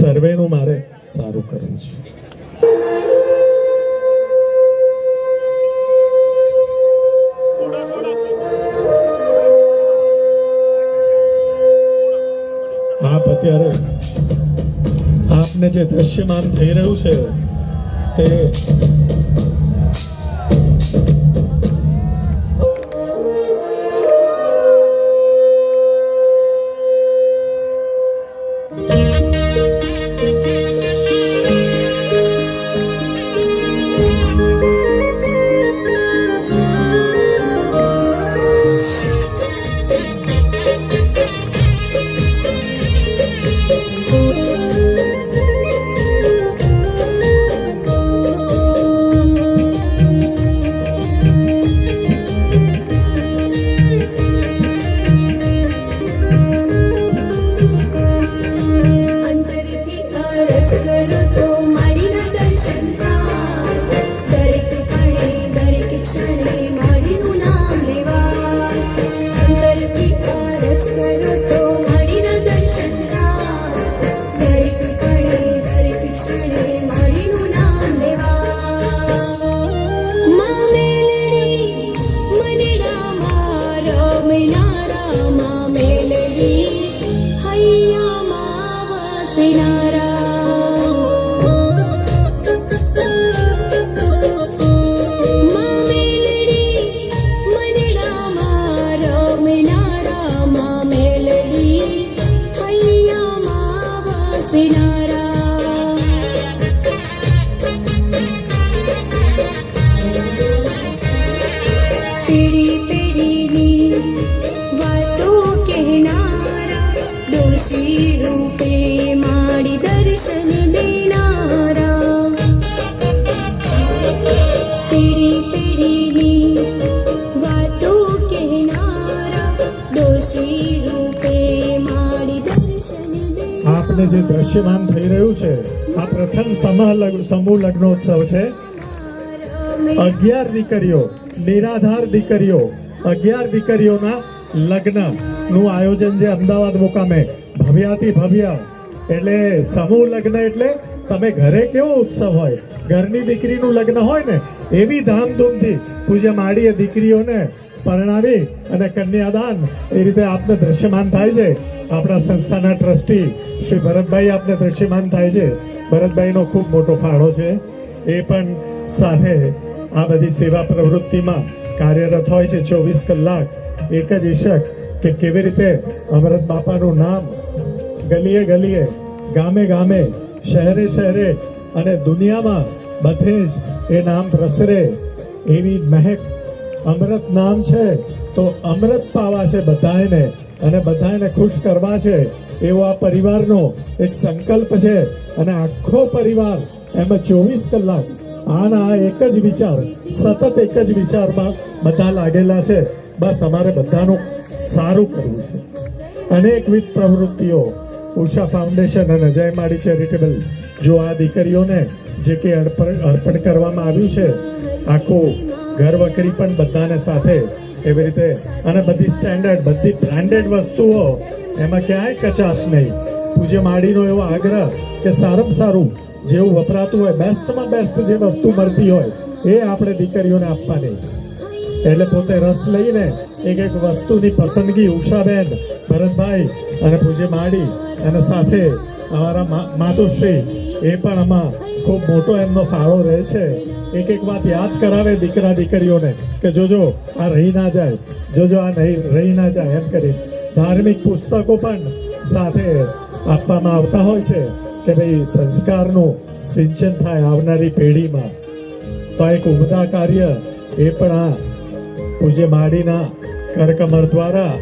સર્વેનું મારે સારું કરવું છે. આપ અત્યારે આપને જે દ્રશ્યમાન થઈ રહ્યું છે તે આપને જે દ્રશ્યમાન થઈ રહ્યું છે આ પ્રથમ સમૂહ લગ્નોત્સવ છે. 11 દીકરીઓ, નિરાધાર દીકરીઓ, 11 દીકરીઓના લગ્નનું આયોજન જે અમદાવાદ મુકામે ભવ્યાથી ભવ્ય, એટલે સમૂહ લગ્ન એટલે તમે ઘરે કેવો ઉત્સવ હોય, ઘરની દીકરીનું લગ્ન હોય ને એવી ધામધૂમથી પૂજ્ય માડીએ દીકરીઓને પરણાવી અને કન્યાદાન એ રીતે આપને દ્રશ્યમાન થાય છે. આપણા સંસ્થાના ટ્રસ્ટી શ્રી ભરતભાઈ આપને દ્રશ્યમાન થાય છે. ભરતભાઈનો ખૂબ મોટો ફાળો છે. એ પણ સાથે આ બધી સેવા પ્રવૃત્તિમાં કાર્યરત હોય છે 24 કલાક. એક જ ઈશક કે કેવી રીતે અમરત બાપાનું નામ ગલીએ ગલીએ, ગામે ગામે, શહેરે શહેરે અને દુનિયામાં બધે જ એ નામ પ્રસરે, એવી મહેક અમૃત નામ છે તો અમૃત પાવા છે બધાને, અને બધાને ખુશ કરવા છે એવો આ પરિવારનો એક સંકલ્પ છે. અને આખો પરિવાર એમાં 24 કલાક આના એક જ વિચાર, સતત એક જ વિચારમાં બધા લાગેલા છે. બસ અમારે બધાનું સારું કરવું છે. અનેકવિધ પ્રવૃત્તિઓ ઉષા ફાઉન્ડેશન અને જય માડી ચેરિટેબલ, જો આ દીકરીઓને જે કે અર્પણ કરવામાં આવ્યું છે, આખું ઘર વખરી પણ બધાને સાથે એવી રીતે, અને બધી સ્ટેન્ડર્ડ, બધી બ્રાન્ડેડ વસ્તુઓ, એમાં ક્યાંય કચાશ નહીં. પૂજ્ય માડીનો એવો આગ્રહ કે સારામાં સારું જેવું વપરાતું હોય, બેસ્ટમાં બેસ્ટ જે વસ્તુ મળતી હોય એ આપણે દીકરીઓને આપવાની. એટલે પોતે રસ લઈને એક એક વસ્તુની પસંદગી ઉષાબેન, ભરતભાઈ અને પૂજ્ય માડી અને સાથે અમારા માતુશ્રી, એ પણ આમાં ખૂબ મોટો એમનો ફાળો રહે છે. એક એક વાત યાદ કરાવે દીકરા દીકરીઓને કે જોજો આ રહી ના જાય, જોજો આ નહીં રહી ના જાય, એમ કરી ધાર્મિક પુસ્તકો પણ સાથે આપવામાં આવતા હોય છે કે ભાઈ સંસ્કારનું સિંચન થાય આવનારી પેઢીમાં. તો એક ઉમદા કાર્ય એ પણ આ પૂજ્ય માડીના કરકમર દ્વારા